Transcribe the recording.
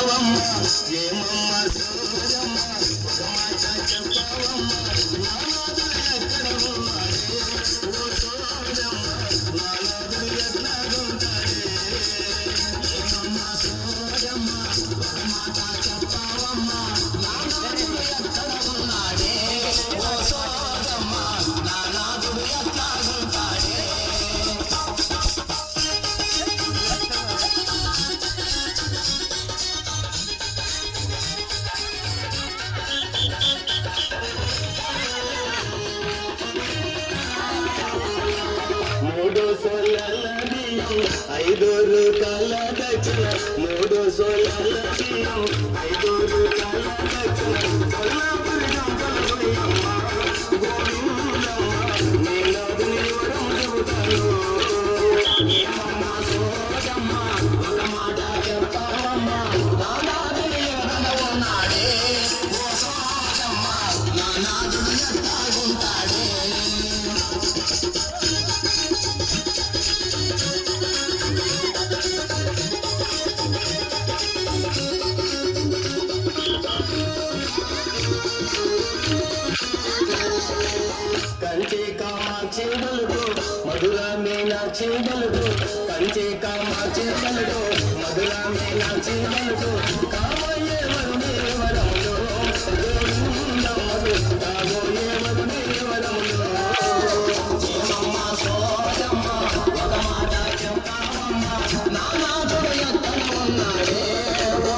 చెప్పవమ్మ ఏమమ్మ సోదమ్మ ఒక మాట చెప్పవమ్మ నానాదుడు ఎక్కడ ఉన్నాడే ఓ సోదమ్మ నానాదుడు ఎట్లాగుంటాడే ఏమమ్మ సోదమ్మ ఒక మాట చెప్పవమ్మ నానాదుడు ఎక్కడ ఉన్నాడే ఓ సోదమ్మ నానాదుడు ఎట్లాగుంటాడే మూడు సోలాల బియ్యం 5 రూపాయల దక్షిణ మూడు సోలాల బియ్యం 5 రూపాయల దక్షిణ కొల్లాపురి గంపలమ్మ గోవిందమ్మ నీలాదుని వరం చెబుతాను ఏమమ్మ సోదమ్మ ఒక మాట చెప్పవమ్మ నానాదుని ఎక్కడ ఉన్నాడే ఓ సోదమ్మ నానాదుడు ఎట్లాగుంటాడే కంచి కామాక్షి బలుడు మధుర మీనాక్షి బలుడు కంచి కామాక్షి బలుడు మధుర మీనాక్షి బలుడు కాబోయే వరుణే వరములు గోవిందమ్మలు కాబోయే వరుణే వరములు ఏమమ్మ సోదమ్మ ఒక మాట చెప్పవమ్మ నానాదుడు ఎక్కడ ఉన్నాడే ఓ